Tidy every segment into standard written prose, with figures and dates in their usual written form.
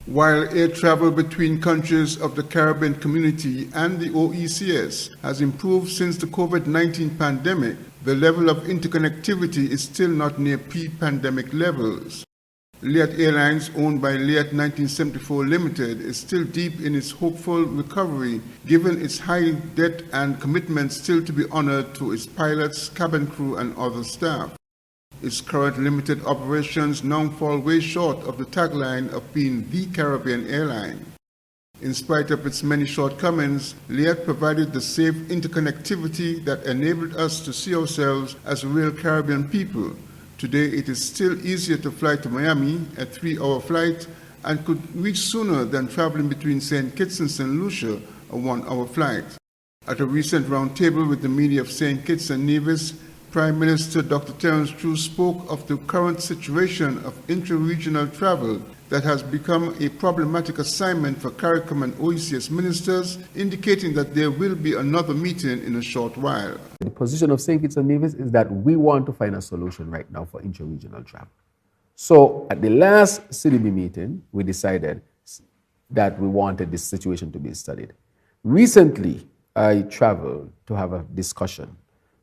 While air travel between countries of the Caribbean community and the OECS has improved since the COVID-19 pandemic, the level of interconnectivity is still not near pre-pandemic levels. LIAT Airlines, owned by LIAT 1974 Limited, is still deep in its hopeful recovery given its high debt and commitment still to be honored to its pilots, cabin crew and other staff. Its current limited operations now fall way short of the tagline of being the Caribbean Airline. In spite of its many shortcomings, LIAT provided the safe interconnectivity that enabled us to see ourselves as real Caribbean people. Today it is still easier to fly to Miami, a 3-hour flight, and could reach sooner than traveling between St. Kitts and St. Lucia, a 1-hour flight. At a recent roundtable with the media of St. Kitts and Nevis, Prime Minister Dr. Terence True spoke of the current situation of intra-regional travel that has become a problematic assignment for CARICOM and OECS ministers, indicating that there will be another meeting in a short while. The position of St. Kitts and Nevis is that we want to find a solution right now for intra-regional travel. So at the last CDB meeting, we decided that we wanted this situation to be studied. Recently, I traveled to have a discussion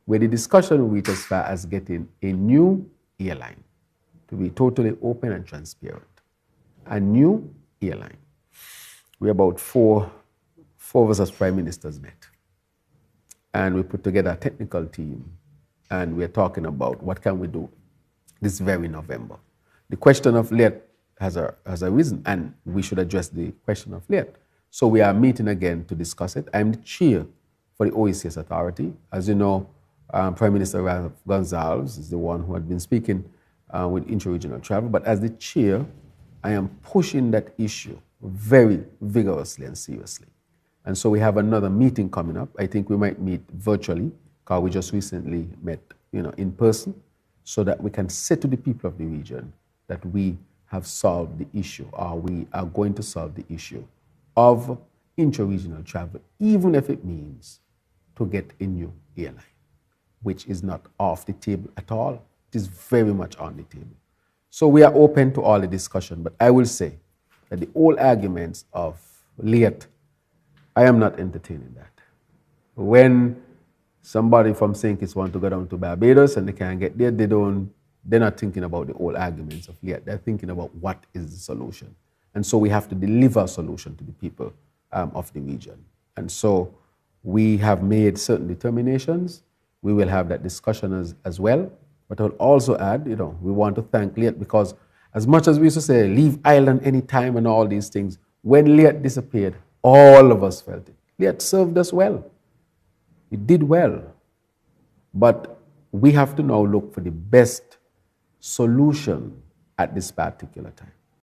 where the discussion went as far as getting a new airline, to be totally open and transparent. A new airline. We about four of us as prime ministers met. And we put together a technical team and we're talking about what can we do this very November. The question of LIAT has arisen and we should address the question of LIAT. So we are meeting again to discuss it. I'm the chair for the OECS authority. As you know, Prime Minister Ralph Gonsalves is the one who had been speaking with intra-regional travel, but as the chair, I am pushing that issue very vigorously and seriously. And so we have another meeting coming up. I think we might meet virtually, because we just recently met in person, so that we can say to the people of the region that we have solved the issue, or we are going to solve the issue of intra-regional travel, even if it means to get a new airline, which is not off the table at all. It is very much on the table. So we are open to all the discussion, but I will say that the old arguments of LIAT, I am not entertaining that. When somebody from St. Kitts wants to go down to Barbados and they can't get there, they're not thinking about the old arguments of LIAT. They're thinking about what is the solution. And so we have to deliver a solution to the people of the region. And so we have made certain determinations. We will have that discussion as well. But I will also add, we want to thank LIAT, because as much as we used to say, leave island anytime and all these things, when LIAT disappeared, all of us felt it. LIAT served us well. It did well. But we have to now look for the best solution at this particular time.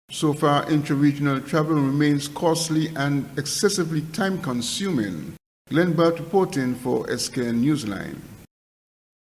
So far, intra-regional travel remains costly and excessively time-consuming. Glenn Bart reporting for SKN Newsline.